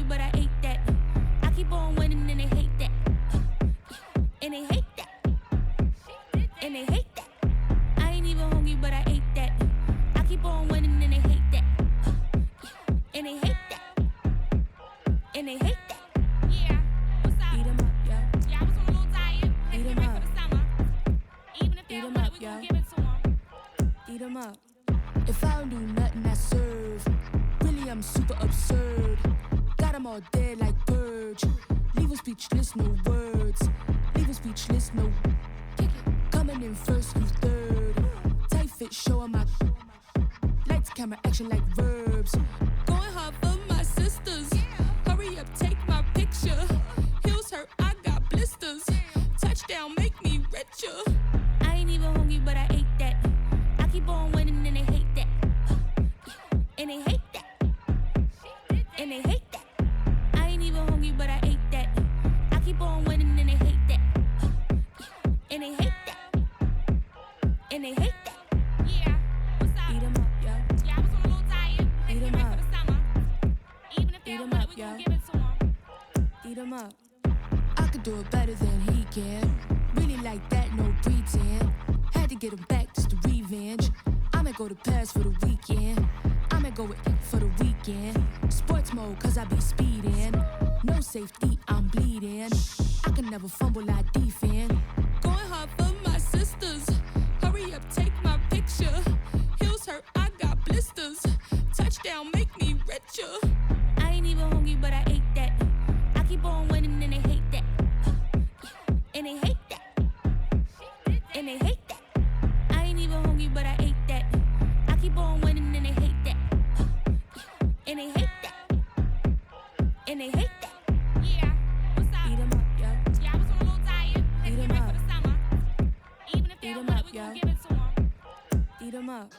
but I ate that. I keep on winning and they hate that. And they hate that. And they hate that. I ain't even hungry, but I ate that. I keep on winning and they hate that. And they hate that. And they hate that. Yeah, what's up? Eat 'em up, yo. Yeah, I was on a little diet. Let's Eat 'em get ready up. for the summer. Even if they Eat don't 'em want up, it, we gon' yo. give it to them. Eat 'em up. If I don't do nothing, I serve. Really, I'm super absurd. Got 'em all dead like birds. Leave 'em speechless, no words. Leave 'em speechless, no. Coming in first, you third. Tight fit, showing my. Lights, camera, action like verbs. Going hard for my sisters. Hurry up, take my picture. Heels hurt, I got blisters. Touchdown, make me richer. I ain't even hungry, but I ate that. I keep on winning and they hate that. And they hate that. And they hate that. I ain't even hungry, but I ate that. I keep on winning and they hate that. And they hate that. And they hate that. Yeah, what's up? Eat 'em up, yo. Yeah, I was on a little diet. Let's Eat get 'em ready up. for the summer. Even if they Eat don't 'em want up, it, we yo. gon' give it to them. Eat 'em up. I could do it better than he can. Really like that, no pretend. Had to get him back just to revenge. I'ma go to Paris for the weekend. I'ma go with for the weekend. Sports mode, cause I be speeding. No safety, I'm bleeding. I can never fumble like defend. Going hard for my sisters. Hurry up, take my picture. Heels hurt, I got blisters. Touchdown, make me richer. I ain't even hungry, but I ate that. I keep on winning and they hate that. And they hate that. And they hate that. I ain't even hungry, but I ate that. I keep on winning and they hate that. And they hate that. And they hate that. Yeah, what's up? Eat 'em up, yo. Yeah, I was on a little diet. Let's Eat get 'em ready up. for the summer. Even if they Eat don't 'em want up, it, we yo. gon' give it to them. Eat 'em up.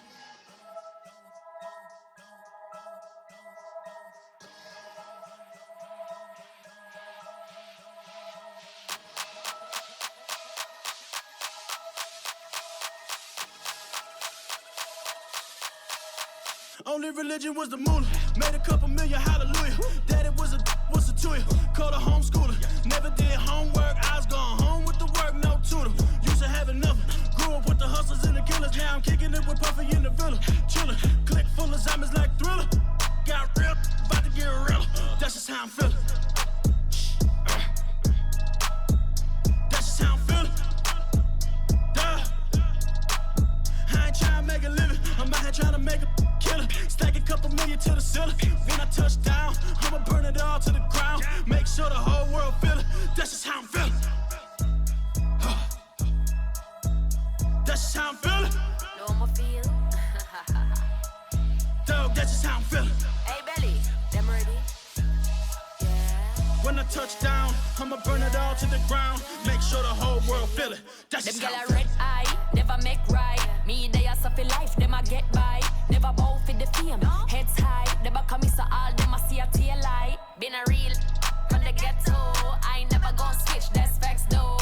Only religion was the moolah. Made a couple million, hallelujah. Daddy was a to you. Called a homeschooler. Never did homework. I was going home with the work, no tutor. Used to have enough. Grew up with the hustlers and the killers. Now I'm kicking it with Puffy in the villa. Chillin'. Click full of zombies like Thriller. Got real, about to get real. That's just how I'm feeling. That's just how I'm feeling. Duh. I ain't trying to make a living. I'm out here trying to make a killer. Stack a couple million to the ceiling. When I touch down, I'ma burn it all to the ground. Make sure the whole world feel it. That's just how I'm feeling. That's just how I'm feeling. Know I'ma feel. Dog, that's just how I'm feeling. Hey, Belly, them ready? Yeah. When I touch down, I'ma burn it all to the ground. Make sure the whole world feel it. That's Them just gyal how a I'm feeling. red eye, never make right. Me, they are suffer life, them a get by. Never bow for the fame, heads high. Never come so all them a see a tail light. Been a real from the ghetto. I ain't never gon' switch, that's facts though.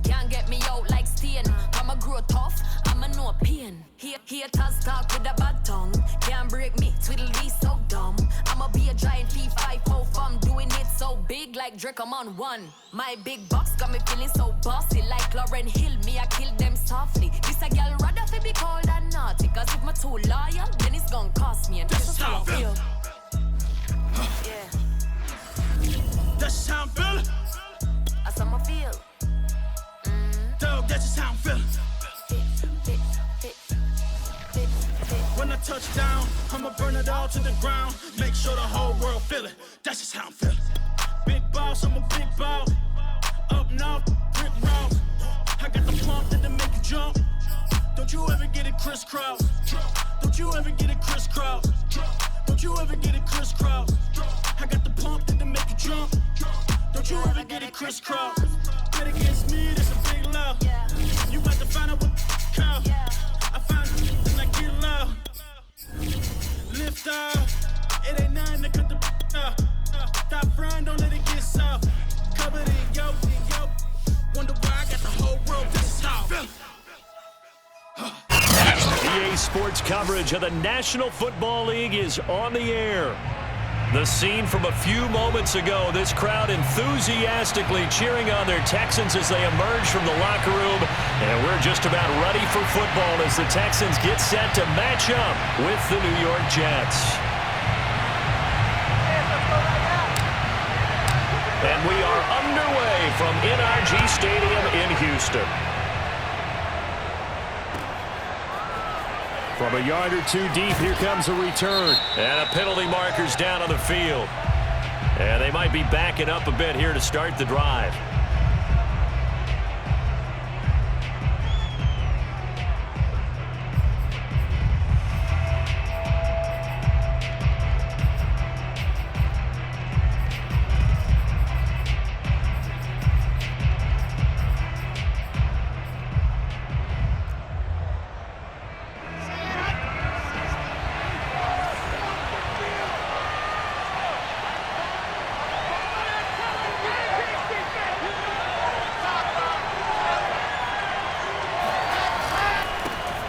Can't get me out like stain. I'ma grow tough, I'ma know pain. Haters talk with a bad tongue. Can't break me, Tweedledee so dumb. I'ma be a giant P5 from doing it so big like Drake, I'm on one. My big box got me feeling so bossy like Lauren Hill. Me, I kill them softly. This a girl rather fi be cold than naughty. Cause if my too loyal, then it's gon' cost me. And that's just how I feel. Yeah, That's just how I'm feeling. that's how I feel. Dog, that's just how I'm feeling. Fit. When I touch down, I'ma burn it all to the ground. Make sure the whole world feel it. That's just how I'm feeling. Big boss, I'm a big boss. Up north, brick road. I got the pump that'll make you jump. Don't you ever get it crisscross. Don't you ever get it crisscross. Don't you ever get it crisscross. I got the pump that'll make you jump. Don't you ever get it crisscross. Bet against me, that's a big love. You got to find out what cow. I find and I get loud. Lift off, it ain't nothing to cut the up. Stop frying, don't let it get soft. Covered in yo. Wonder why I got the whole world this how I feel. EA Sports coverage of the National Football League is on the air. The scene from a few moments ago, this crowd enthusiastically cheering on their Texans as they emerge from the locker room. And we're just about ready for football as the Texans get set to match up with the New York Jets. And we are underway from NRG Stadium in Houston. From a yard or two deep, here comes a return. And a penalty marker's down on the field. And they might be backing up a bit here to start the drive.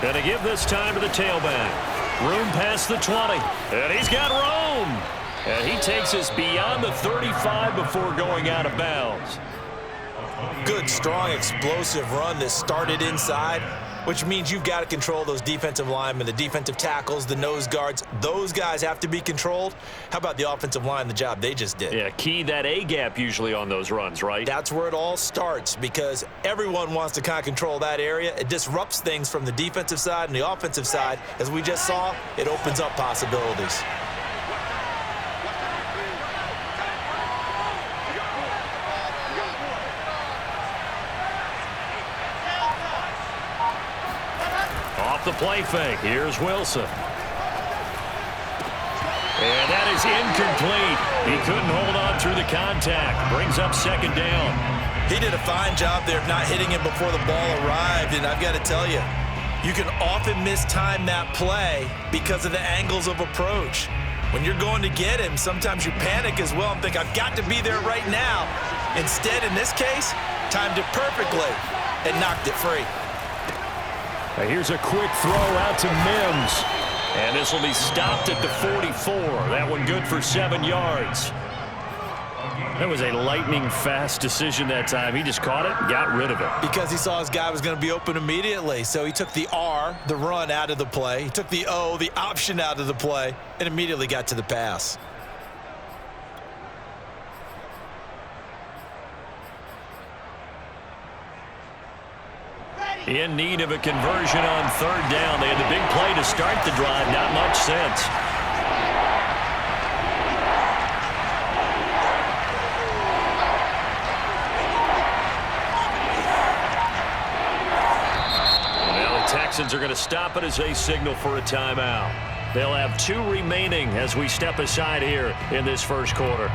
Going to give this time to the tailback. Room past the 20. And he's got room. And he takes us beyond the 35 before going out of bounds. Good, strong, explosive run that started inside, which means you've got to control those defensive linemen, the defensive tackles, the nose guards. Those guys have to be controlled. How about the offensive line, the job they just did? Yeah, key that A-gap usually on those runs, right? That's where it all starts because everyone wants to kind of control that area. It disrupts things from the defensive side and the offensive side. As we just saw, it opens up possibilities. The play fake. Here's Wilson. And that is incomplete. He couldn't hold on through the contact. Brings up second down. He did a fine job there of not hitting him before the ball arrived, and I've got to tell you, you can often mistime that play because of the angles of approach. When you're going to get him, sometimes you panic as well and think, I've got to be there right now. Instead, in this case, timed it perfectly and knocked it free. Here's a quick throw out to Mims. And this will be stopped at the 44. That one good for 7 yards. That was a lightning-fast decision that time. He just caught it and got rid of it. Because he saw his guy was going to be open immediately. So he took the R, the run, out of the play. He took the O, the option, out of the play, and immediately got to the pass. In need of a conversion on third down. They had the big play to start the drive. Not much sense. Well, the Texans are going to stop it as they signal for a timeout. They'll have 2 remaining as we step aside here in this first quarter.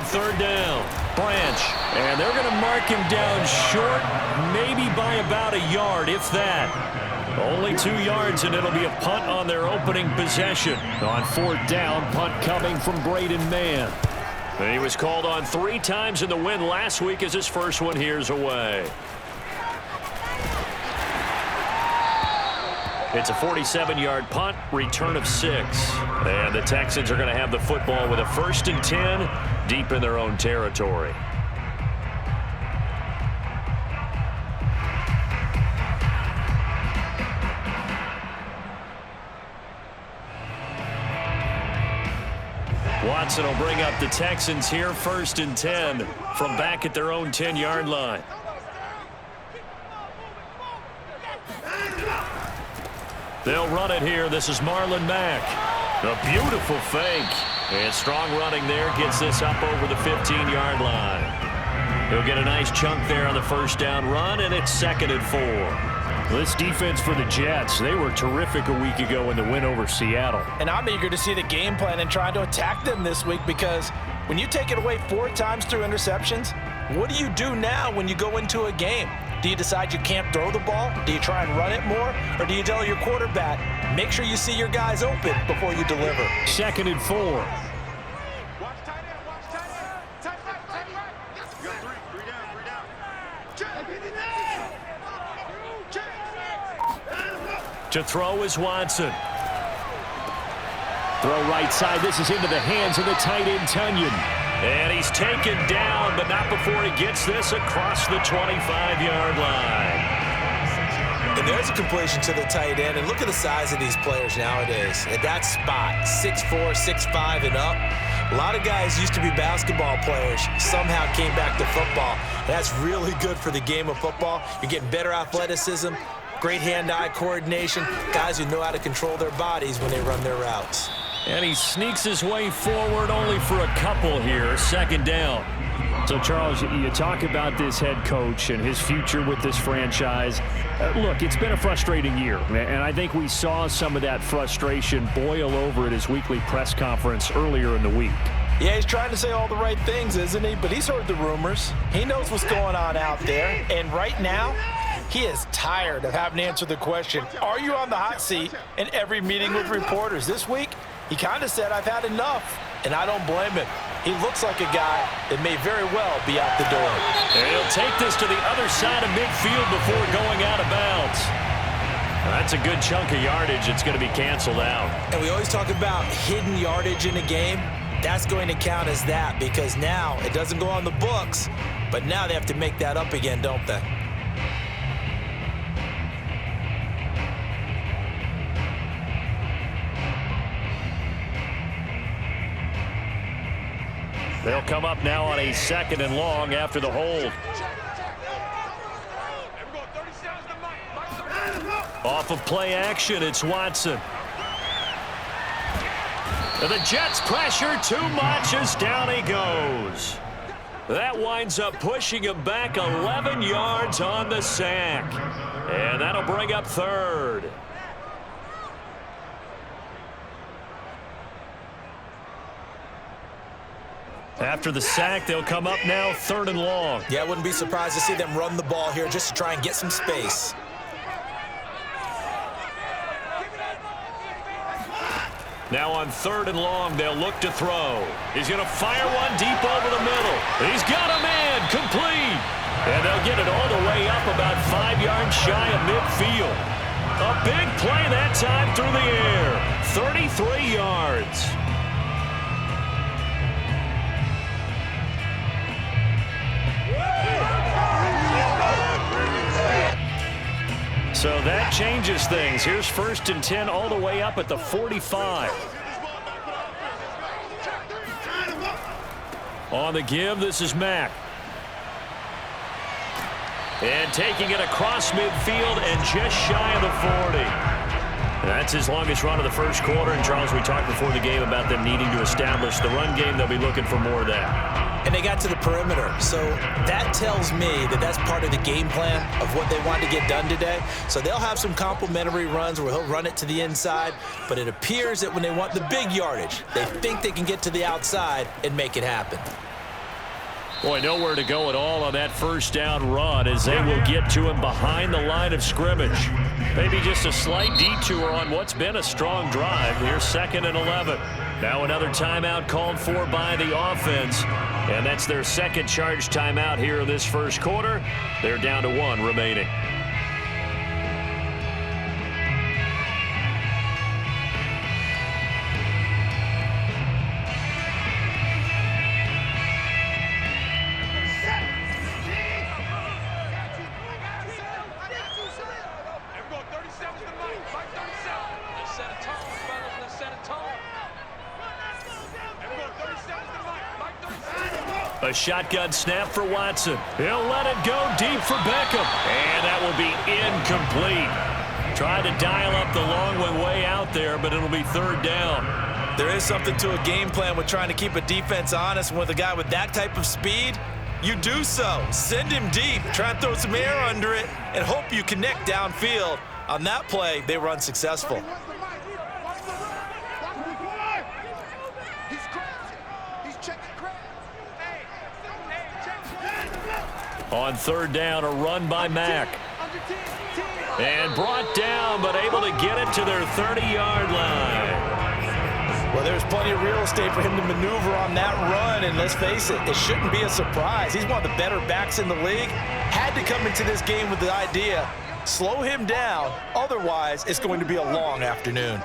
Third down, Branch, and they're going to mark him down short, maybe by about a yard, if that. Only 2 yards, and it'll be a punt on their opening possession. On fourth down, punt coming from Braden Mann. And he was called on 3 times in the win last week as his first one here's away. It's a 47-yard punt, return of 6. And the Texans are going to have the football with a 1st and 10 deep in their own territory. Watson will bring up the Texans here, 1st and 10 from back at their own 10-yard line. They'll run it here. This is Marlon Mack. A beautiful fake. And strong running there gets this up over the 15-yard line. He'll get a nice chunk there on the first down run, and it's 2nd and 4. This defense for the Jets, they were terrific a week ago in the win over Seattle. And I'm eager to see the game plan and trying to attack them this week because when you take it away 4 times through interceptions, what do you do now when you go into a game? Do you decide you can't throw the ball? Do you try and run it more? Or do you tell your quarterback, make sure you see your guys open before you deliver? 2nd and 4. To throw is Watson. Throw right side. This is into the hands of the tight end, Tunyon. And he's taken down, but not before he gets this across the 25-yard line. And there's a completion to the tight end. And look at the size of these players nowadays. At that spot, 6'4", 6'5", and up. A lot of guys used to be basketball players, somehow came back to football. That's really good for the game of football. You're getting better athleticism, great hand-eye coordination, guys who know how to control their bodies when they run their routes. And he sneaks his way forward only for a couple here. 2nd down. So, Charles, you talk about this head coach and his future with this franchise. Look, it's been a frustrating year, and I think we saw some of that frustration boil over at his weekly press conference earlier in the week. Yeah, he's trying to say all the right things, isn't he? But he's heard the rumors. He knows what's going on out there. And right now, he is tired of having to answer the question, are you on the hot seat in every meeting with reporters? This week, he kind of said, I've had enough. And I don't blame him. He looks like a guy that may very well be out the door. And he'll take this to the other side of midfield before going out of bounds. That's a good chunk of yardage. It's going to be canceled out. And we always talk about hidden yardage in a game. That's going to count as that because now it doesn't go on the books, but now they have to make that up again, don't they? They'll come up now on a 2nd and long after the hold. Off of play action, it's Watson. The Jets pressure too much as down he goes. That winds up pushing him back 11 yards on the sack. And that'll bring up 3rd. After the sack, they'll come up now 3rd and long. Yeah, I wouldn't be surprised to see them run the ball here just to try and get some space. Now on 3rd and long, they'll look to throw. He's going to fire one deep over the middle. He's got a man, complete. And they'll get it all the way up about 5 yards shy of midfield. A big play that time through the air. 33 yards. So that changes things. Here's 1st and 10 all the way up at the 45. On the give, this is Mack. And taking it across midfield and just shy of the 40. That's his longest run of the first quarter. And, Charles, we talked before the game about them needing to establish the run game. They'll be looking for more of that. And they got to the perimeter. So that tells me that that's part of the game plan of what they want to get done today. So they'll have some complimentary runs where he'll run it to the inside. But it appears that when they want the big yardage, they think they can get to the outside and make it happen. Boy, nowhere to go at all on that 1st down run as they will get to him behind the line of scrimmage. Maybe just a slight detour on what's been a strong drive. Here's 2nd and 11. Now another timeout called for by the offense. And that's their 2nd charge timeout here in this first quarter. They're down to 1 remaining. A shotgun snap for Watson. He'll let it go deep for Beckham. And that will be incomplete. Tried to dial up the long way out there, but it'll be 3rd down. There is something to a game plan with trying to keep a defense honest. And with a guy with that type of speed, you do so. Send him deep. Try and throw some air under it and hope you connect downfield. On that play, they were unsuccessful. On third down, a run by Mack. And brought down, but able to get it to their 30-yard line. Well, there's plenty of real estate for him to maneuver on that run, and let's face it, it shouldn't be a surprise. He's one of the better backs in the league. Had to come into this game with the idea, slow him down, otherwise it's going to be a long afternoon.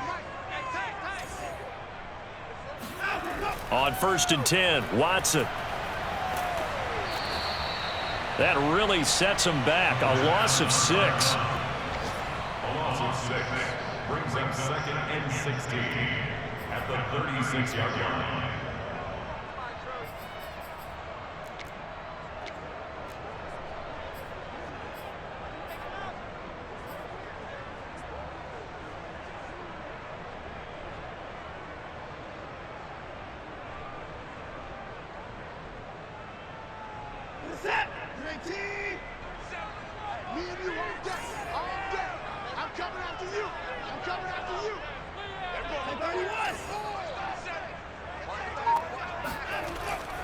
On 1st and 10, Watson. That really sets him back. A loss of 6. A loss of 6 brings up 2nd and 16 at the 36-yard line.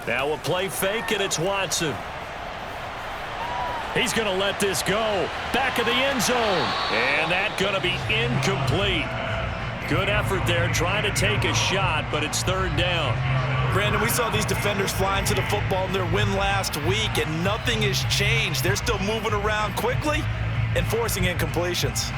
Now a play fake, and it's Watson. He's going to let this go. Back of the end zone. And that's going to be incomplete. Good effort there, trying to take a shot, but it's third down. Brandon, we saw these defenders flying to the football in their win last week, and nothing has changed. They're still moving around quickly and forcing incompletions.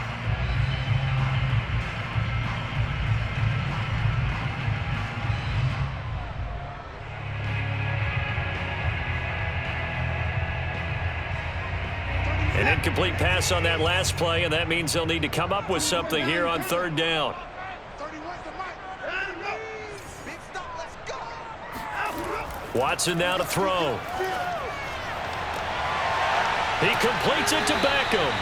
An incomplete pass on that last play, and that means they'll need to come up with something here on third down. Watson now to throw. He completes it to Beckham.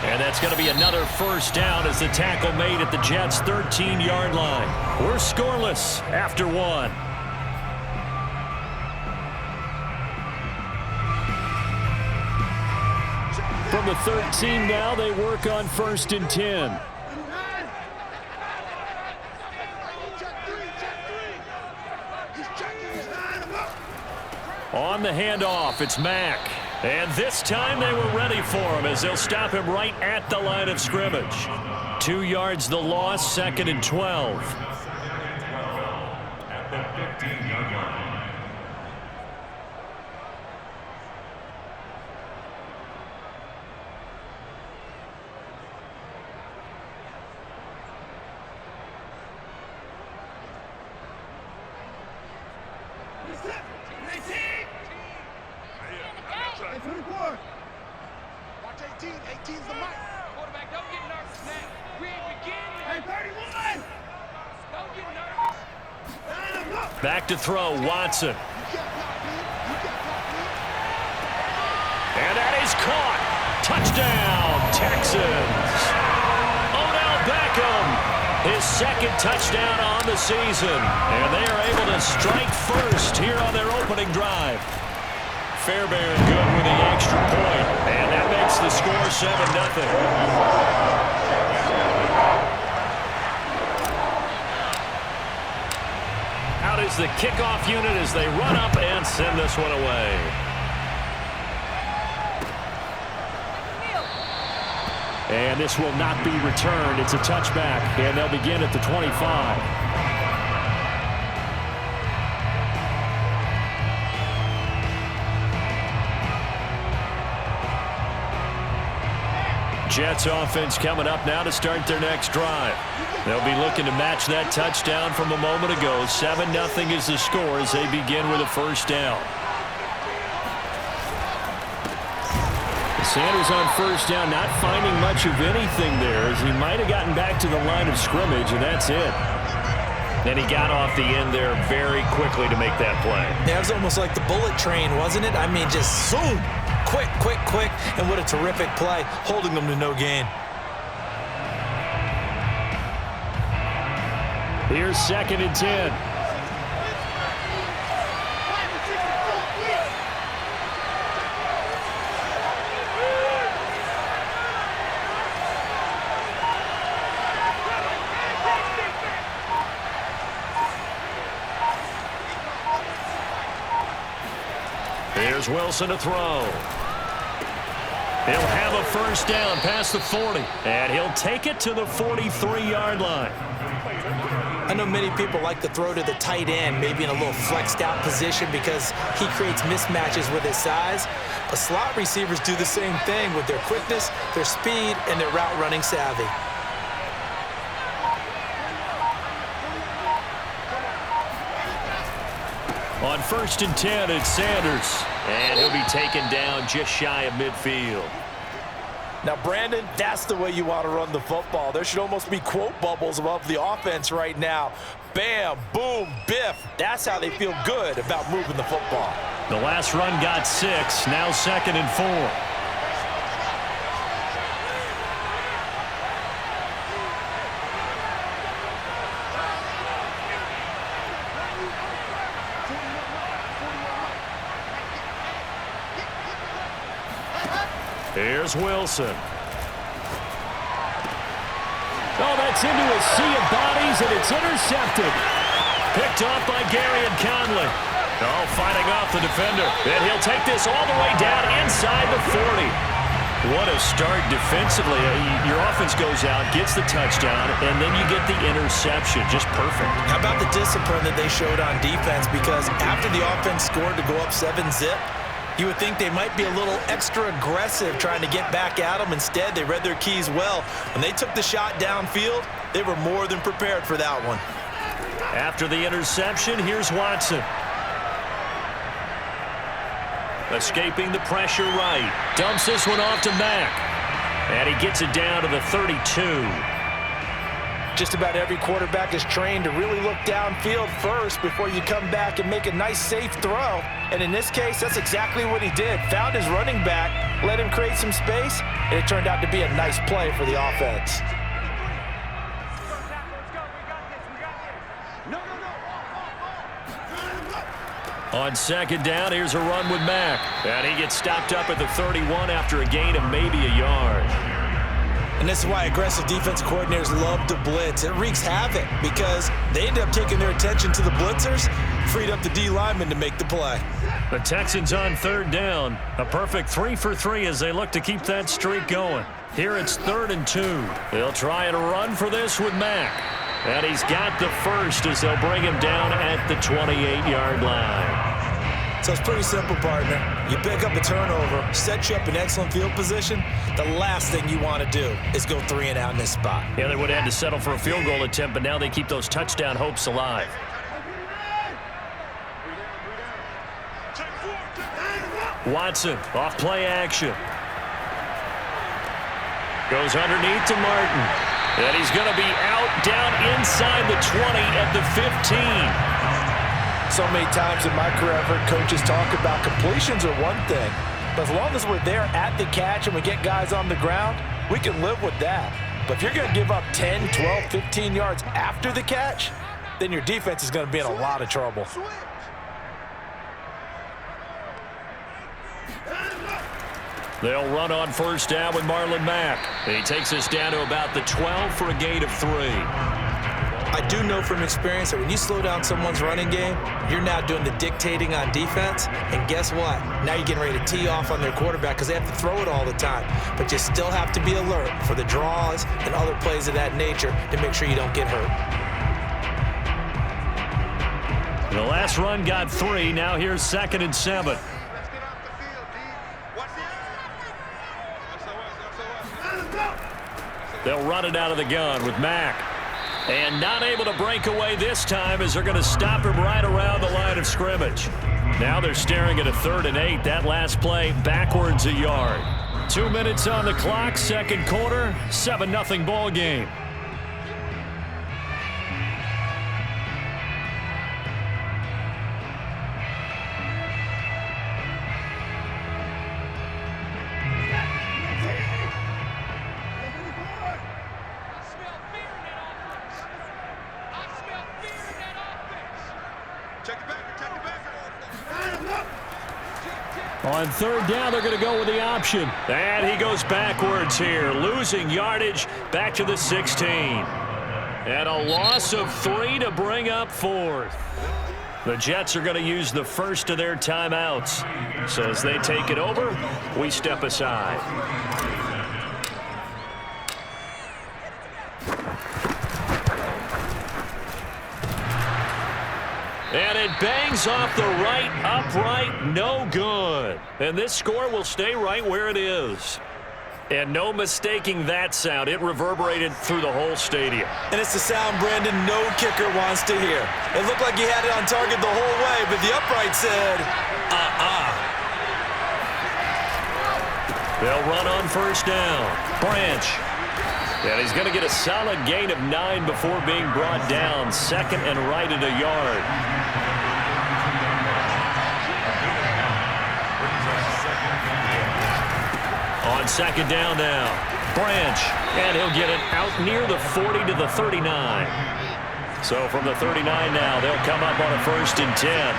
And that's going to be another first down as the tackle made at the Jets' 13-yard line. We're scoreless after 1. From the 13 now, they work on 1st and 10. On the handoff, it's Mack. And this time they were ready for him as they'll stop him right at the line of scrimmage. 2 yards the loss, 2nd and 12. At the 15-yard line. Watch 18. 18's the mic. Quarterback, don't get nervous, man. We ain't beginning. Hey, 31! Don't get nervous. Back to throw, Watson. And that is caught. Touchdown, Texans. Odell Beckham, his 2nd touchdown on the season. And they are able to strike first here on their opening drive. Fairbairn good with the extra point, and that makes the score 7-0. Out is the kickoff unit as they run up and send this one away. And this will not be returned. It's a touchback, and they'll begin at the 25. Jets offense coming up now to start their next drive. They'll be looking to match that touchdown from a moment ago. 7-0 is the score as they begin with a first down. Sanders on first down, not finding much of anything there as he might have gotten back to the line of scrimmage, and that's it. And he got off the end there very quickly to make that play. Yeah, it was almost like the bullet train, wasn't it? I mean, just zoom. Quick, quick, quick, and what a terrific play, holding them to no gain. Here's 2nd and 10. Here's Wilson to throw. He'll have a first down past the 40, and he'll take it to the 43-yard line. I know many people like to throw to the tight end, maybe in a little flexed out position because he creates mismatches with his size. But slot receivers do the same thing with their quickness, their speed, and their route running savvy. On 1st and 10, it's Sanders. And he'll be taken down just shy of midfield. Now, Brandon, that's the way you want to run the football. There should almost be quote bubbles above the offense right now. Bam, boom, biff. That's how they feel good about moving the football. The last run got 6, now 2nd and 4. Here's Wilson. Oh, that's into a sea of bodies, and it's intercepted. Picked off by Gary and Conley. Oh, fighting off the defender. And he'll take this all the way down inside the 40. What a start defensively. Your offense goes out, gets the touchdown, and then you get the interception. Just perfect. How about the discipline that they showed on defense? Because after the offense scored to go up 7-zip, you would think they might be a little extra aggressive trying to get back at them. Instead, they read their keys well. When they took the shot downfield, they were more than prepared for that one. After the interception, here's Watson. Escaping the pressure right. Dumps this one off to Mack. And he gets it down to the 32. Just about every quarterback is trained to really look downfield first before you come back and make a nice, safe throw. And in this case, that's exactly what he did. Found his running back, let him create some space, and it turned out to be a nice play for the offense. On 2nd down, here's a run with Mack. And he gets stopped up at the 31 after a gain of maybe a yard. And this is why aggressive defensive coordinators love to blitz. It wreaks havoc because they end up taking their attention to the blitzers, freed up the D lineman to make the play. The Texans on 3rd down. A perfect 3 for 3 as they look to keep that streak going. Here it's 3rd and 2. They'll try and run for this with Mack. And he's got the first as they'll bring him down at the 28-yard line. So it's pretty simple, partner. You pick up a turnover, set you up in excellent field position. The last thing you want to do is go 3 and out in this spot. Yeah, they would have had to settle for a field goal attempt, but now they keep those touchdown hopes alive. Watson, off play action. Goes underneath to Martin. And he's going to be out down inside the 20 at the 15. So many times in my career, I've heard coaches talk about completions are one thing. But as long as we're there at the catch and we get guys on the ground, we can live with that. But if you're going to give up 10, 12, 15 yards after the catch, then your defense is going to be in a lot of trouble. They'll run on 1st down with Marlon Mack. He takes us down to about the 12 for a gain of 3. I do know from experience that when you slow down someone's running game, you're now doing the dictating on defense. And guess what? Now you're getting ready to tee off on their quarterback because they have to throw it all the time. But you still have to be alert for the draws and other plays of that nature to make sure you don't get hurt. The last run got 3. Now here's 2nd and 7. They'll run it out of the gun with Mack. And not able to break away this time as they're going to stop him right around the line of scrimmage. Now they're staring at a 3rd and 8. That last play backwards a yard. 2 minutes on the clock, 2nd quarter, 7-0 ball game. On 3rd down, they're going to go with the option. And he goes backwards here, losing yardage back to the 16. And a loss of 3 to bring up 4th. The Jets are going to use the first of their timeouts. So as they take it over, we step aside. And it bangs off the right upright, no good. And this score will stay right where it is. And no mistaking that sound. It reverberated through the whole stadium. And it's the sound, Brandon, no kicker wants to hear. It looked like he had it on target the whole way, but the upright said, They'll run on first down. Branch. And he's going to get a solid gain of 9 before being brought down. Second and right at a yard. On second down now. Branch. And he'll get it out near the 40 to the 39. So from the 39 now, they'll come up on a 1st and 10.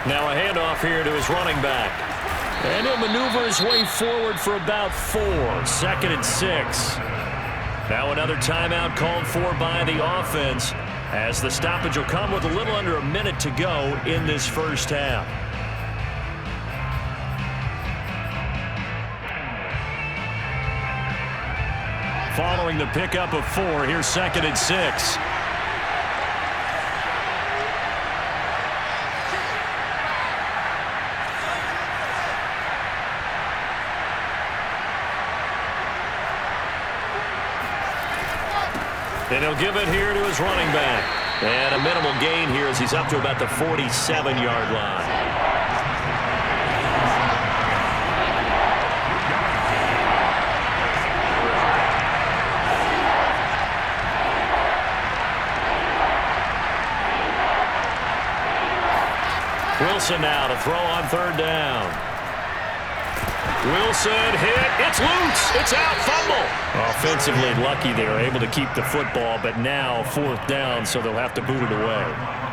Now a handoff here to his running back. And he'll maneuver his way forward for about 4. 2nd and 6. Now another timeout called for by the offense, as the stoppage will come with a little under a minute to go in this first half. Following the pickup of 4, here's 2nd and 6. And he'll give it here to his running back. And a minimal gain here as he's up to about the 47-yard line. Wilson now to throw on 3rd down. Wilson hit. It's loose. It's out. Fumble. Offensively lucky they were able to keep the football, but now 4th down, so they'll have to boot it away.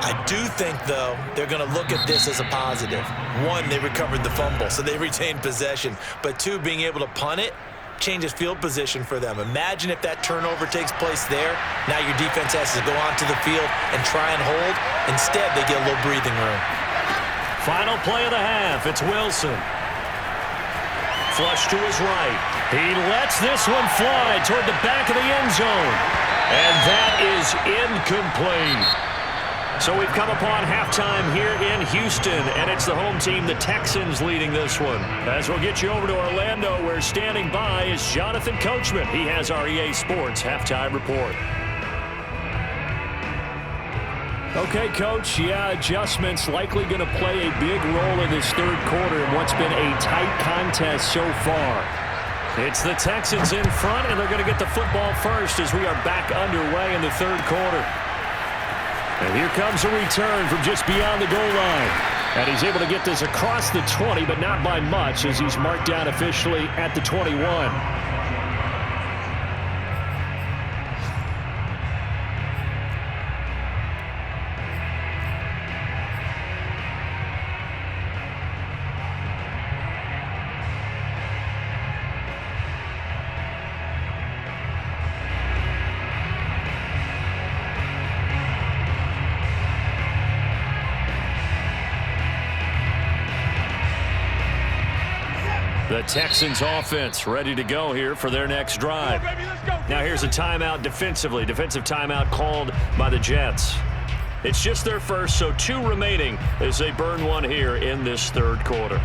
I do think, though, they're going to look at this as a positive. 1, they recovered the fumble, so they retained possession. But 2, being able to punt it changes field position for them. Imagine if that turnover takes place there. Now your defense has to go onto the field and try and hold. Instead, they get a little breathing room. Final play of the half. It's Wilson. Flush to his right. He lets this one fly toward the back of the end zone. And that is incomplete. So we've come upon halftime here in Houston, and it's the home team, the Texans, leading this one. As we'll get you over to Orlando, where standing by is Jonathan Coachman. He has our EA Sports halftime report. Okay, Coach, adjustments likely going to play a big role in this 3rd quarter in what's been a tight contest so far. It's the Texans in front, and they're going to get the football first as we are back underway in the 3rd quarter. And here comes a return from just beyond the goal line. And he's able to get this across the 20, but not by much, as he's marked down officially at the 21. The Texans offense ready to go here for their next drive. Now here's a timeout defensively. Defensive timeout called by the Jets. It's just their first, so 2 remaining as they burn one here in this 3rd quarter.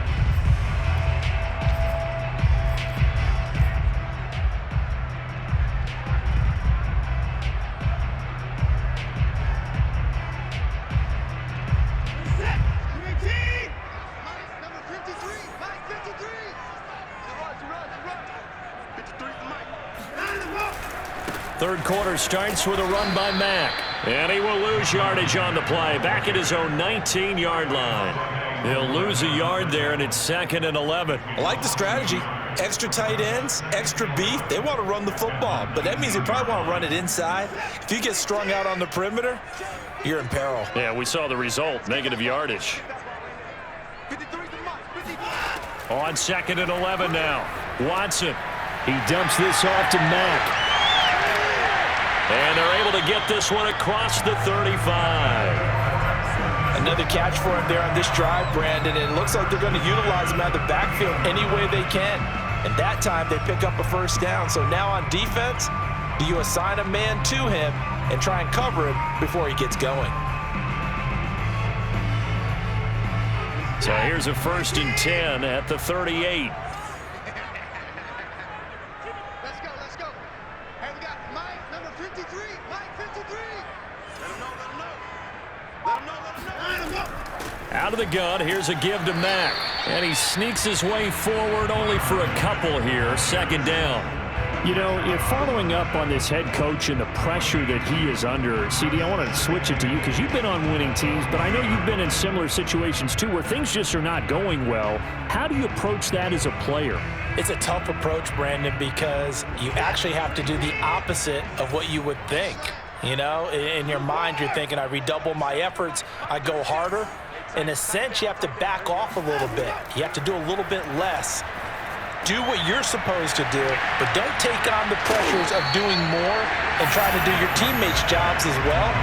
Third quarter starts with a run by Mack. And he will lose yardage on the play. Back at his own 19-yard line. He'll lose a yard there, and it's 2nd and 11. I like the strategy. Extra tight ends, extra beef. They want to run the football, but that means they probably want to run it inside. If you get strung out on the perimeter, you're in peril. Yeah, we saw the result, negative yardage. On 2nd and 11 now. Watson. He dumps this off to Mack. And they're able to get this one across the 35. Another catch for him there on this drive, Brandon, and it looks like they're going to utilize him out of the backfield any way they can. And that time they pick up a first down. So now on defense, do you assign a man to him and try and cover him before he gets going? So here's a 1st and 10 at the 38. Let's go. Hey, we got Mike, number 53. Mike, 53. Let him know. Out of the gun, here's a give to Mack. And he sneaks his way forward only for a couple here. 2nd down. You know, if following up on this head coach and the pressure that he is under, CD, I want to switch it to you because you've been on winning teams, but I know you've been in similar situations too where things just are not going well. How do you approach that as a player? It's a tough approach, Brandon, because you actually have to do the opposite of what you would think. You know, in your mind, you're thinking, I redouble my efforts, I go harder. In a sense, you have to back off a little bit. You have to do a little bit less. Do what you're supposed to do, but don't take on the pressures of doing more and trying to do your teammates' jobs as well.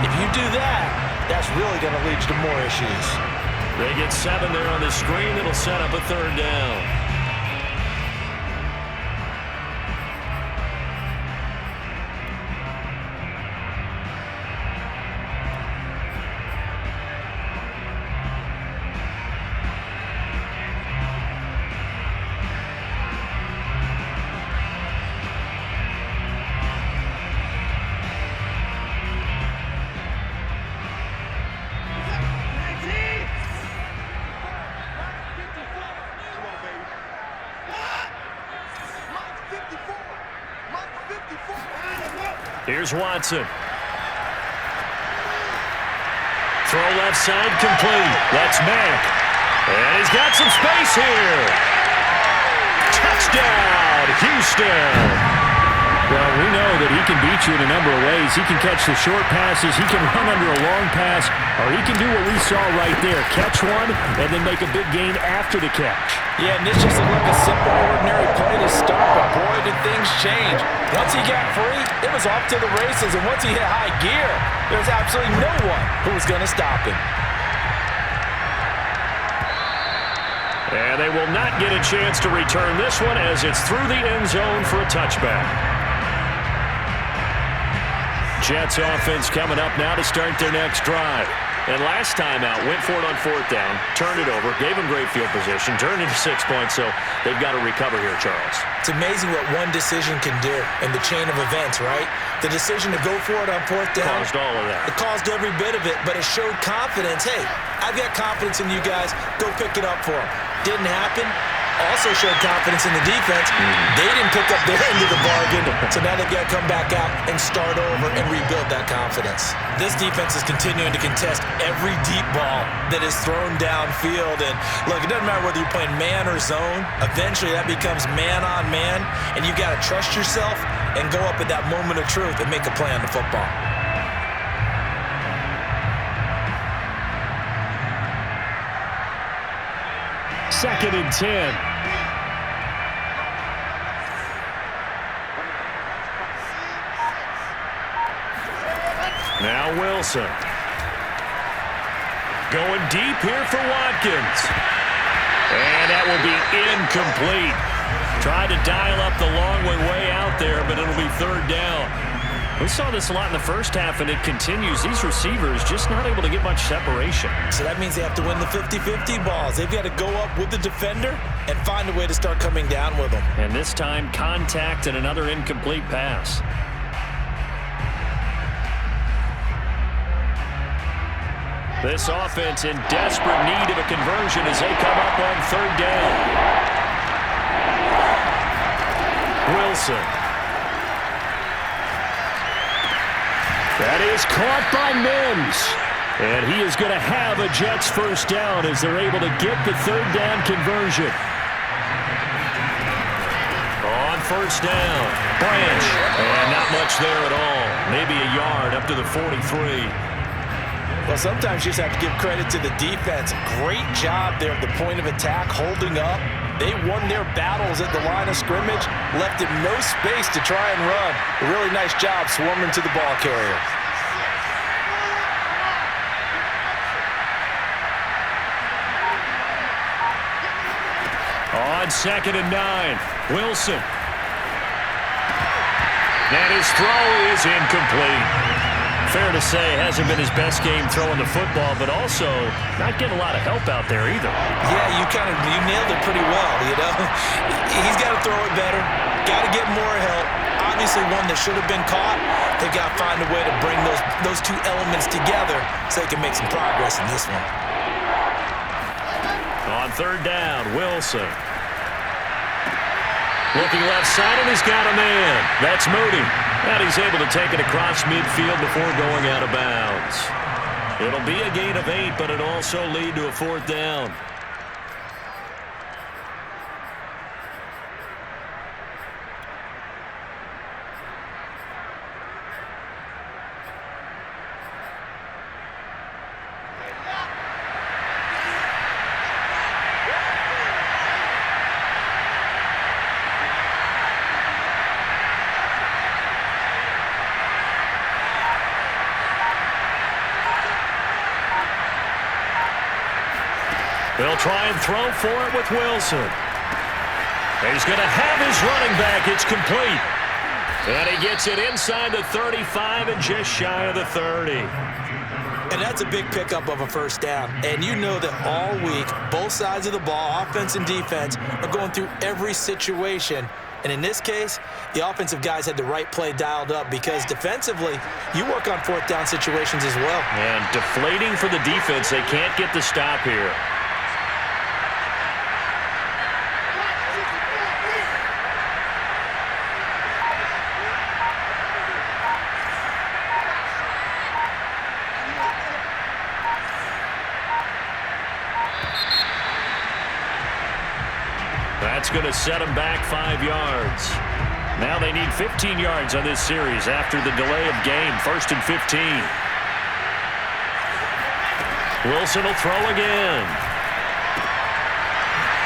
If you do that, that's really going to lead to more issues. They get 7 there on the screen. It'll set up a 3rd down. Here's Watson. Throw left side complete. That's Mack. And he's got some space here. Touchdown, Houston. Well, we know that he can beat you in a number of ways. He can catch the short passes, he can run under a long pass, or he can do what we saw right there, catch one and then make a big gain after the catch. Yeah, and this just looked like a simple, ordinary play to start, but boy, did things change. Once he got free, it was off to the races, and once he hit high gear, there was absolutely no one who was going to stop him. And they will not get a chance to return this one as it's through the end zone for a touchback. Jets offense coming up now to start their next drive. And last time out, went for it on 4th down, turned it over, gave them great field position, turned into 6 points, so they've got to recover here, Charles. It's amazing what one decision can do in the chain of events, right? The decision to go for it on 4th down. Caused all of that. It caused every bit of it, but it showed confidence. Hey, I've got confidence in you guys. Go pick it up for them. Didn't happen. Also showed confidence in the defense. They didn't pick up their end of the bargain, so now they've got to come back out and start over and rebuild that confidence. This defense is continuing to contest every deep ball that is thrown downfield. And look, it doesn't matter whether you're playing man or zone. Eventually that becomes man on man, and you've got to trust yourself and go up at that moment of truth and make a play on the football. Second and 10. Now Wilson. Going deep here for Watkins. And that will be incomplete. Tried to dial up the long way out there, but it'll be 3rd down. We saw this a lot in the first half, and it continues. These receivers just not able to get much separation. So that means they have to win the 50-50 balls. They've got to go up with the defender and find a way to start coming down with them. And this time, contact and another incomplete pass. This offense in desperate need of a conversion as they come up on 3rd down. Wilson. That is caught by Mims. And he is going to have a Jets first down as they're able to get the 3rd down conversion. On 1st down, Branch. And not much there at all. Maybe a yard up to the 43. Well, sometimes you just have to give credit to the defense. Great job there at the point of attack, holding up. They won their battles at the line of scrimmage, left him no space to try and run. A really nice job swarming to the ball carrier. On 2nd and 9, Wilson. And his throw is incomplete. Fair to say, hasn't been his best game throwing the football, but also not getting a lot of help out there either. Yeah, you nailed it pretty well, you know. He's got to throw it better, got to get more help. Obviously one that should have been caught. They've got to find a way to bring those two elements together so they can make some progress in this one. On 3rd down, Wilson. Looking left side, and he's got a man. That's Moody. And he's able to take it across midfield before going out of bounds. It'll be a gain of 8, but it'll also lead to a 4th down. They'll try and throw for it with Wilson. He's going to have his running back. It's complete. And he gets it inside the 35 and just shy of the 30. And that's a big pickup of a 1st down. And you know that all week, both sides of the ball, offense and defense, are going through every situation. And in this case, the offensive guys had the right play dialed up because defensively, you work on 4th down situations as well. And deflating for the defense. They can't get the stop here. That's going to set them back 5 yards. Now they need 15 yards on this series after the delay of game. 1st and 15. Wilson will throw again.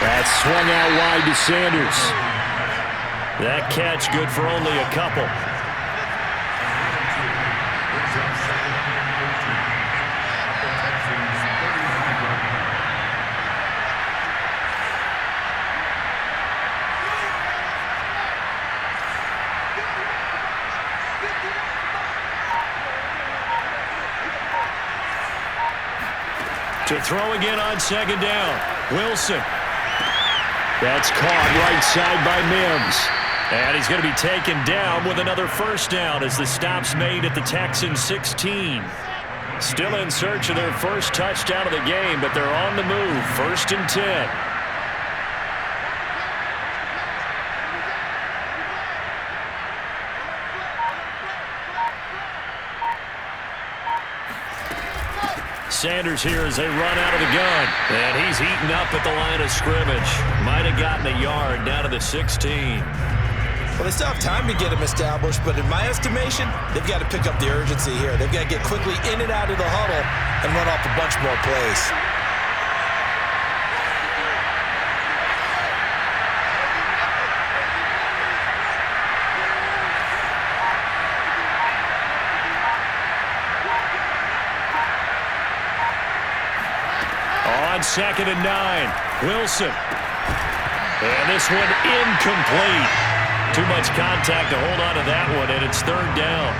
That's swung out wide to Sanders. That catch good for only a couple. To throw again on 2nd down. Wilson. That's caught right side by Mims. And he's going to be taken down with another 1st down as the stop's made at the Texans 16. Still in search of their first touchdown of the game, but they're on the move. 1st and 10. Sanders here as they run out of the gun. And he's eaten up at the line of scrimmage. Might have gotten a yard down to the 16. Well, they still have time to get him established, but in my estimation, they've got to pick up the urgency here. They've got to get quickly in and out of the huddle and run off a bunch more plays. On 2nd and 9, Wilson. And this one incomplete. Too much contact to hold on to that one, and it's 3rd down.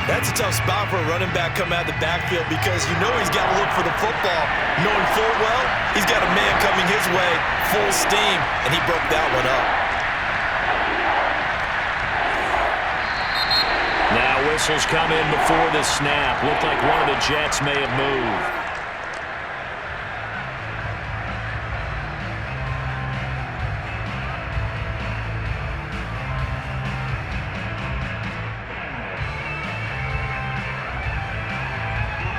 That's a tough spot for a running back coming out of the backfield because you know he's got to look for the football. Knowing full well, he's got a man coming his way, full steam, and he broke that one up. Now whistles come in before the snap. Looked like one of the Jets may have moved.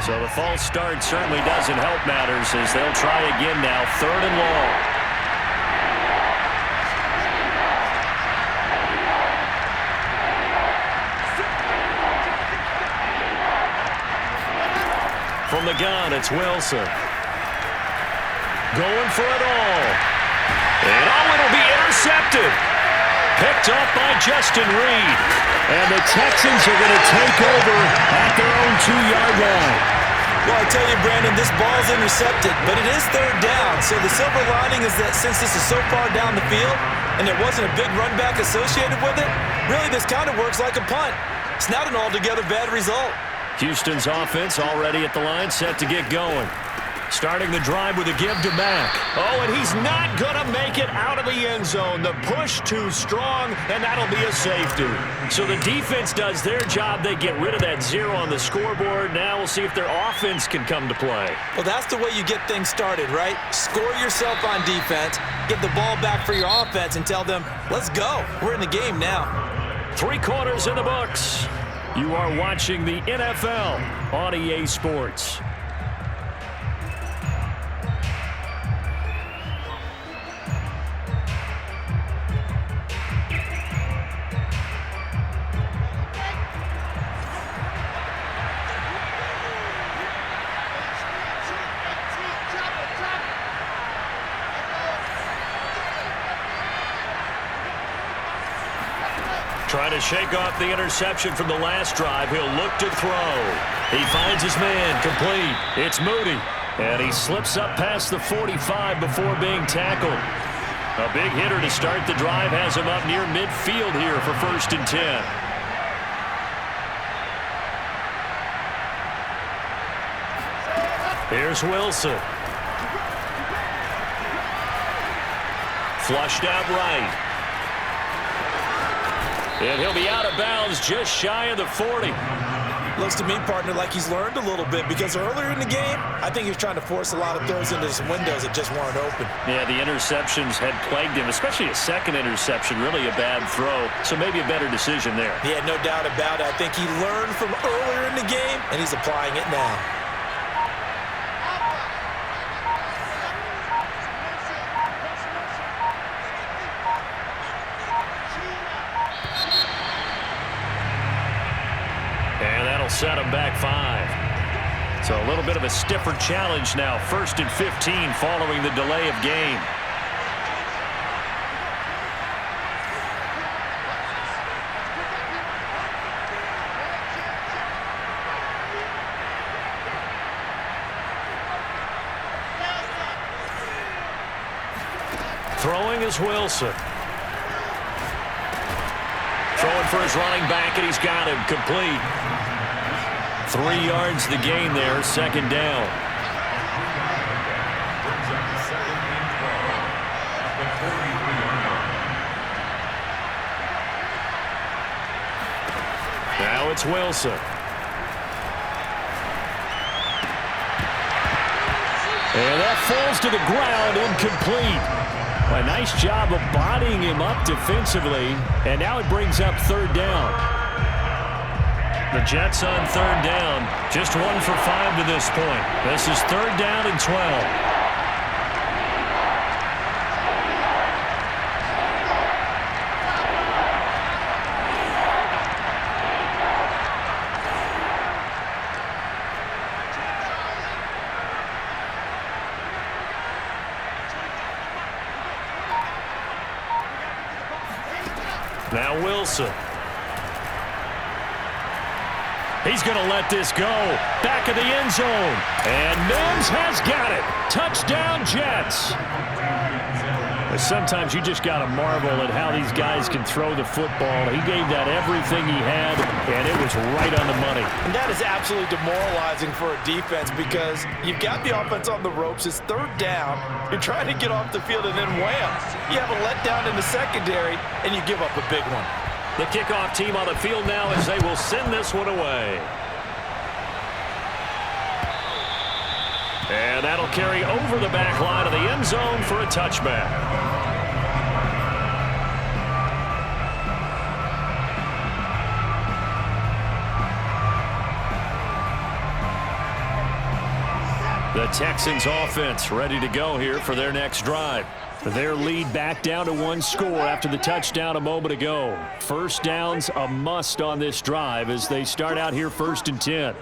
So the false start certainly doesn't help matters as they'll try again now. 3rd and long. From the gun. It's Wilson. Going for it all. And it'll be intercepted. Picked off by Justin Reed. And the Texans are going to take over at their own 2-yard line. Well, I tell you, Brandon, this ball's intercepted, but it is third down. So the silver lining is that since this is so far down the field and there wasn't a big run back associated with it, really this kind of works like a punt. It's not an altogether bad result. Houston's offense already at the line, set to get going. Starting the drive with a give to Mack. Oh, and he's not going to make it out of the end zone. The push too strong, and that'll be a safety. So the defense does their job. They get rid of that 0 on the scoreboard. Now we'll see if their offense can come to play. Well, that's the way you get things started, right? Score yourself on defense, get the ball back for your offense, and tell them, let's go. We're in the game now. 3 quarters in the books. You are watching the NFL on EA Sports. Trying to shake off the interception from the last drive. He'll look to throw. He finds his man complete. It's Moody. And he slips up past the 45 before being tackled. A big hitter to start the drive has him up near midfield here for 1st and 10. Here's Wilson. Flushed out right. And he'll be out of bounds just shy of the 40. Looks to me, partner, like he's learned a little bit because earlier in the game, I think he was trying to force a lot of throws into some windows that just weren't open. Yeah, the interceptions had plagued him, especially a second interception, really a bad throw. So maybe a better decision there. Yeah, no doubt about it. I think he learned from earlier in the game, and he's applying it now. Set him back 5. So a little bit of a stiffer challenge now. 1st and 15 following the delay of game. Throwing is Wilson. Throwing for his running back, and he's got him complete. 3 yards the gain there, 2nd down. Now it's Wilson. And that falls to the ground, incomplete. A nice job of bodying him up defensively, and now it brings up 3rd down. The Jets on 3rd down, just 1 for 5 to this point. This is 3rd down and 12. Now Wilson. He's going to let this go. Back of the end zone. And Mims has got it. Touchdown, Jets. Sometimes you just got to marvel at how these guys can throw the football. He gave that everything he had, and it was right on the money. And that is absolutely demoralizing for a defense because you've got the offense on the ropes. It's 3rd down. You're trying to get off the field, and then wham, you have a letdown in the secondary, and you give up a big one. The kickoff team on the field now as they will send this one away. And that'll carry over the back line of the end zone for a touchback. The Texans offense ready to go here for their next drive. Their lead back down to 1 score after the touchdown a moment ago. 1st downs a must on this drive as they start out here 1st and 10.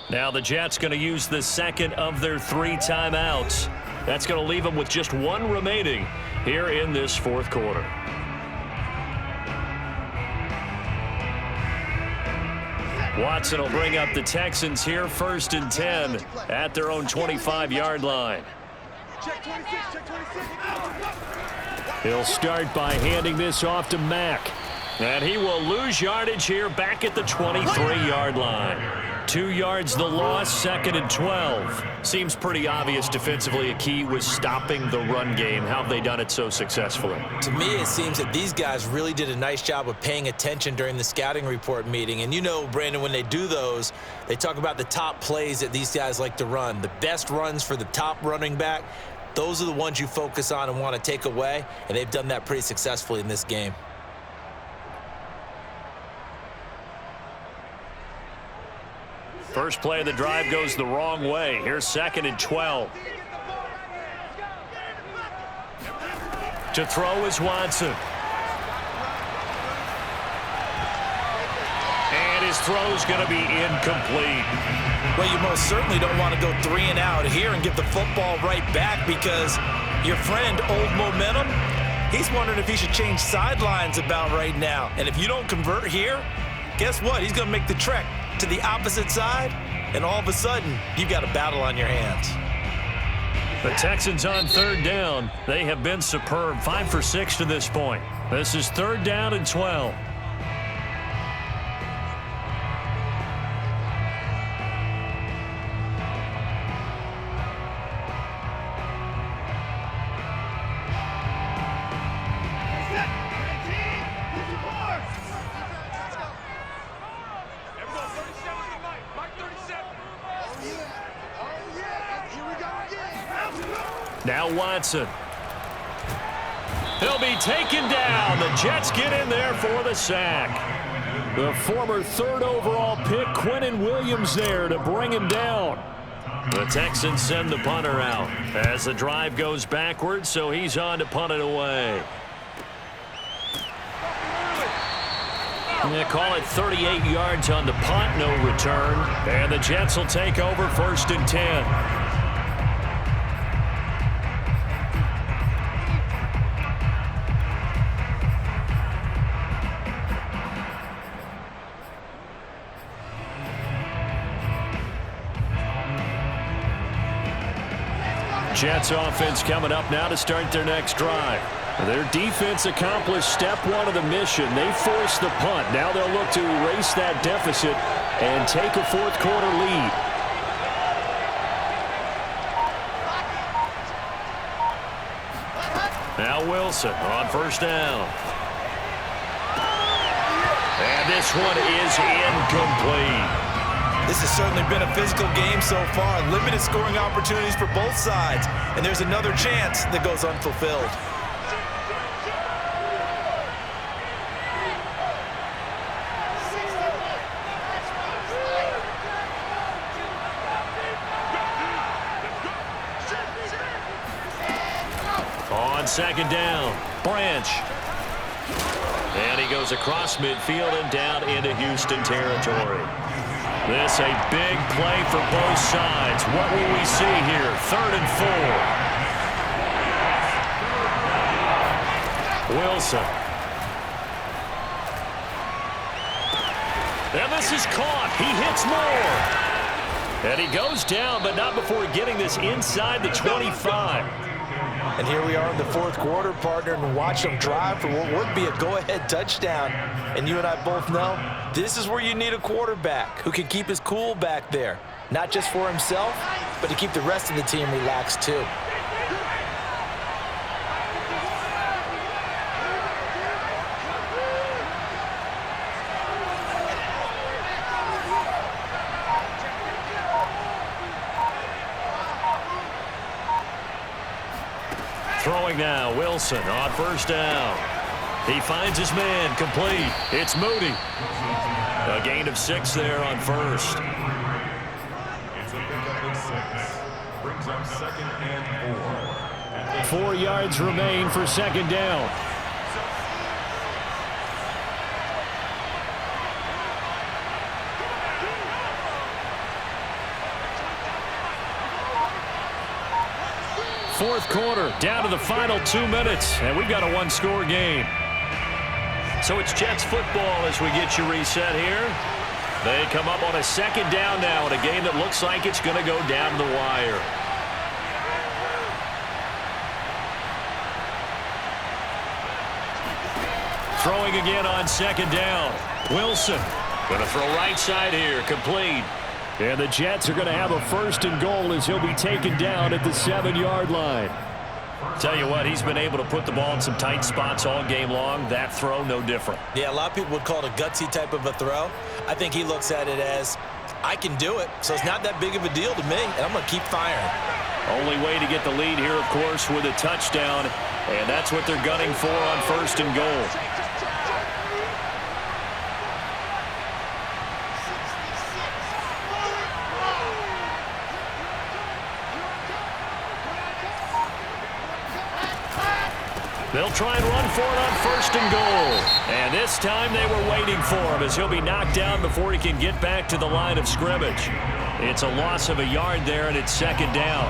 Now the Jets going to use the second of their 3 timeouts. That's going to leave them with just 1 remaining here in this fourth quarter. Watson will bring up the Texans here 1st and 10 at their own 25-yard line. Check 26, check 26. He'll start by handing this off to Mack. And he will lose yardage here back at the 23-yard line. 2 yards the loss, 2nd and 12. Seems pretty obvious defensively a key was stopping the run game. How have they done it so successfully? To me, it seems that these guys really did a nice job of paying attention during the scouting report meeting. And you know, Brandon, when they do those, they talk about the top plays that these guys like to run. The best runs for the top running back, those are the ones you focus on and want to take away. And they've done that pretty successfully in this game. First play of the drive goes the wrong way. Here's 2nd and 12. To throw is Watson. And his throw's going to be incomplete. Well, you most certainly don't want to go 3 and out here and give the football right back because your friend, Old Momentum, he's wondering if he should change sidelines about right now. And if you don't convert here, guess what? He's going to make the trek to the opposite side, and all of a sudden, you've got a battle on your hands. The Texans on 3rd down. They have been superb, 5 for 6 to this point. This is 3rd down and 12. Now Watson. He'll be taken down. The Jets get in there for the sack. The former 3rd overall pick, Quinnen Williams, there to bring him down. The Texans send the punter out as the drive goes backwards, so he's on to punt it away. They call it 38 yards on the punt, no return. And the Jets will take over 1st and 10. Jets offense coming up now to start their next drive. Their defense accomplished step 1 of the mission. They forced the punt. Now they'll look to erase that deficit and take a fourth quarter lead. Now Wilson on 1st down. And this one is incomplete. This has certainly been a physical game so far. Limited scoring opportunities for both sides. And there's another chance that goes unfulfilled. On 2nd down, Branch. And he goes across midfield and down into Houston territory. This a big play for both sides. What will we see here? 3rd and 4. Wilson. And this is caught. He hits more. And he goes down, but not before getting this inside the 25. And here we are in the fourth quarter, partner, and watch them drive for what would be a go-ahead touchdown. And you and I both know this is where you need a quarterback who can keep his cool back there. Not just for himself, but to keep the rest of the team relaxed too. Throwing now, Wilson on 1st down. He finds his man, complete. It's Moody. A gain of 6 there on 1st. It's a pickup of 6. Brings up 2nd and 4. 4 yards remain for 2nd down. Fourth quarter, down to the final 2 minutes, and we've got a one-score game. So it's Jets football as we get you reset here. They come up on a second down now in a game that looks like it's going to go down to the wire. Throwing again on second down. Wilson going to throw right side here, complete. And the Jets are going to have a first and goal as he'll be taken down at the 7-yard line. Tell you what, he's been able to put the ball in some tight spots all game long. That throw, no different. Yeah, a lot of people would call it a gutsy type of a throw. I think he looks at it as, I can do it, so it's not that big of a deal to me, and I'm going to keep firing. Only way to get the lead here, of course, with a touchdown, and that's what they're gunning for on first and goal. They'll try and run for it on first and goal. And this time they were waiting for him as he'll be knocked down before he can get back to the line of scrimmage. It's a loss of a yard there, and it's second down.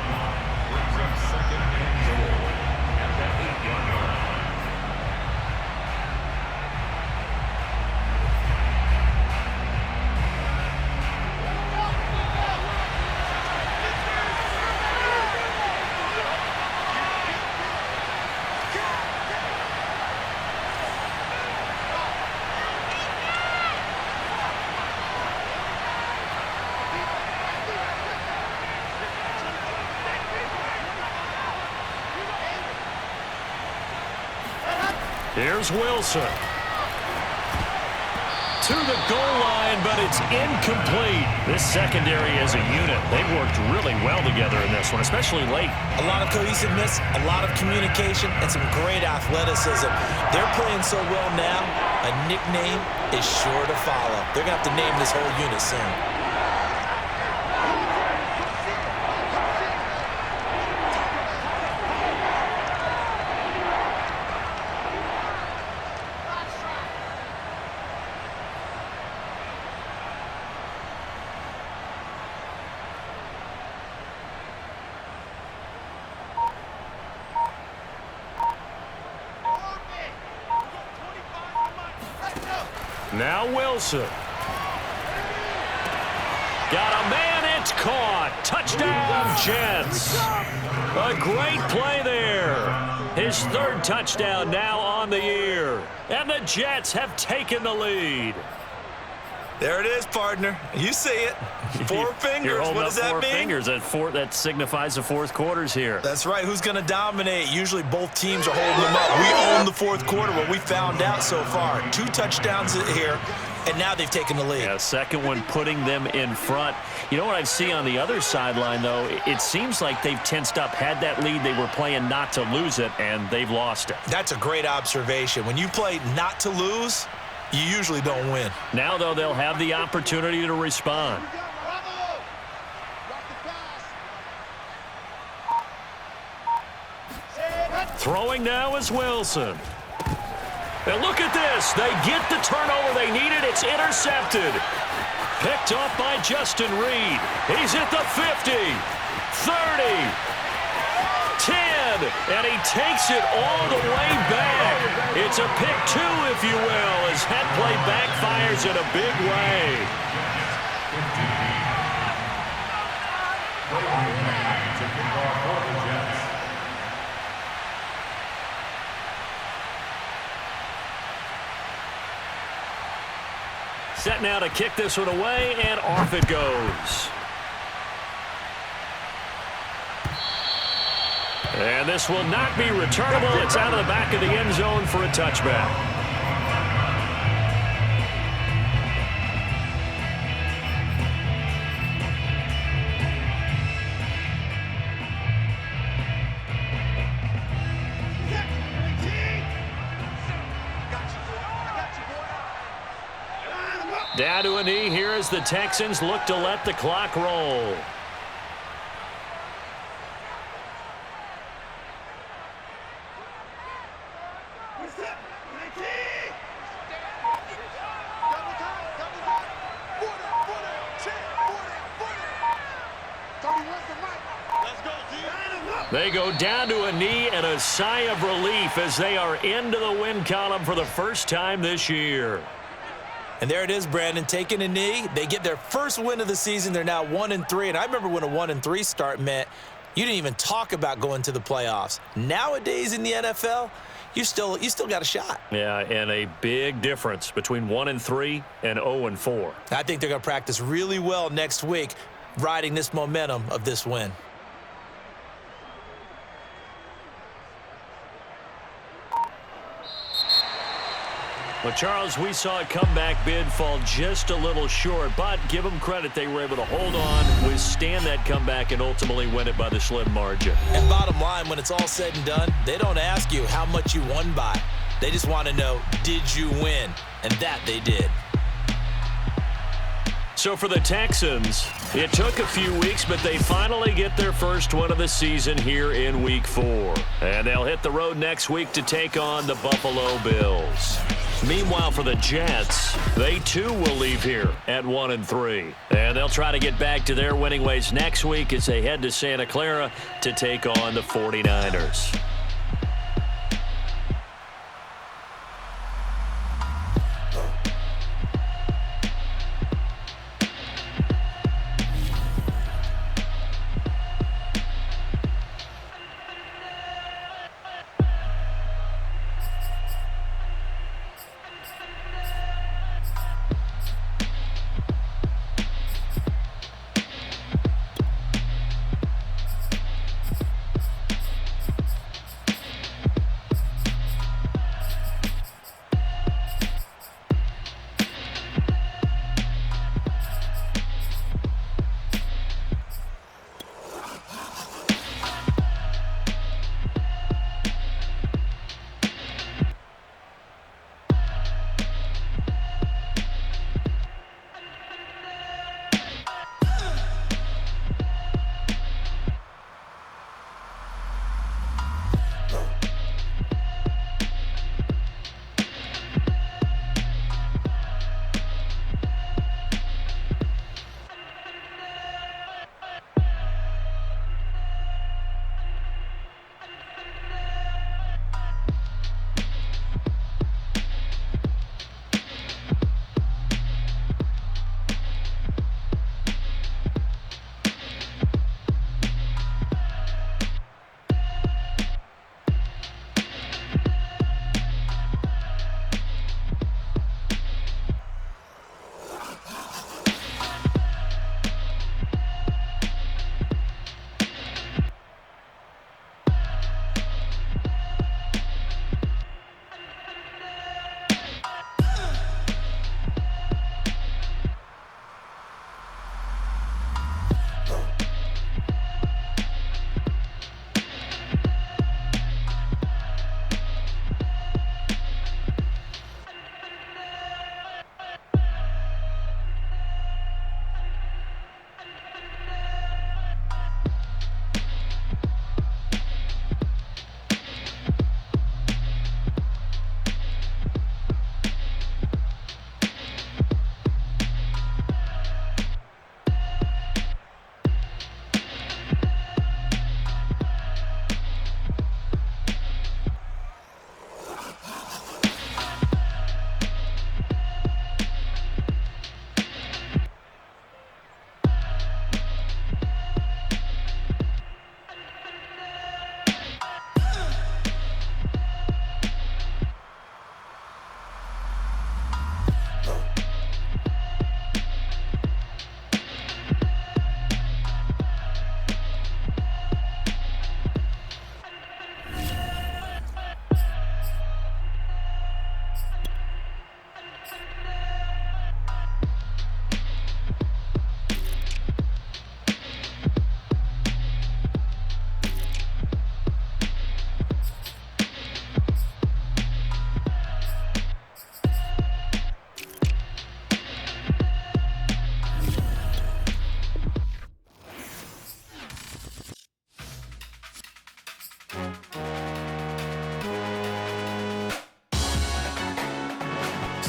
Here's Wilson. To the goal line, but it's incomplete. This secondary as a unit, they've worked really well together in this one, especially late. A lot of cohesiveness, a lot of communication, and some great athleticism. They're playing so well now, a nickname is sure to follow. They're going to have to name this whole unit soon. Now Wilson. Got a man, it's caught. Touchdown, Jets. A great play there. His third touchdown now on the year. And the Jets have taken the lead. There it is, partner. You see it. Four fingers. What does that mean? Fingers. That signifies the fourth quarter's here. That's right. Who's going to dominate? Usually both teams are holding them up. We own the fourth quarter, what we found out so far. 2 touchdowns here, and now they've taken the lead. Yeah, second one putting them in front. You know what I see on the other sideline, though? It seems like they've tensed up. Had that lead, they were playing not to lose it, and they've lost it. That's a great observation. When you play not to lose, you usually don't win. Now, though, they'll have the opportunity to respond. Throwing now is Wilson. And look at this. They get the turnover they needed. It's intercepted. Picked off by Justin Reed. He's at the 50, 30, 10, and he takes it all the way back. It's a pick 2, if you will, as that play backfires in a big way. Set now to kick this one away, and off it goes. And this will not be returnable. It's out of the back of the end zone for a touchback. Down to a knee here as the Texans look to let the clock roll. They go down to a knee and a sigh of relief as they are into the win column for the first time this year. And there it is, Brandon, taking a knee. They get their first win of the season. They're now 1-3. And I remember when a 1-3 start meant you didn't even talk about going to the playoffs. Nowadays in the NFL, you still got a shot. Yeah, and a big difference between 1-3 and 0-4. I think they're going to practice really well next week, riding this momentum of this win. Well, Charles, we saw a comeback bid fall just a little short, but give them credit. They were able to hold on, withstand that comeback, and ultimately win it by the slim margin. And bottom line, when it's all said and done, they don't ask you how much you won by. They just want to know, did you win? And that they did. So for the Texans, it took a few weeks, but they finally get their first win of the season here in Week 4. And they'll hit the road next week to take on the Buffalo Bills. Meanwhile, for the Jets, they too will leave here at 1-3. And they'll try to get back to their winning ways next week as they head to Santa Clara to take on the 49ers.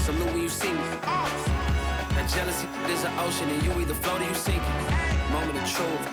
Salute when you see me. That jealousy is an ocean, and you either float or you sink. Moment of truth.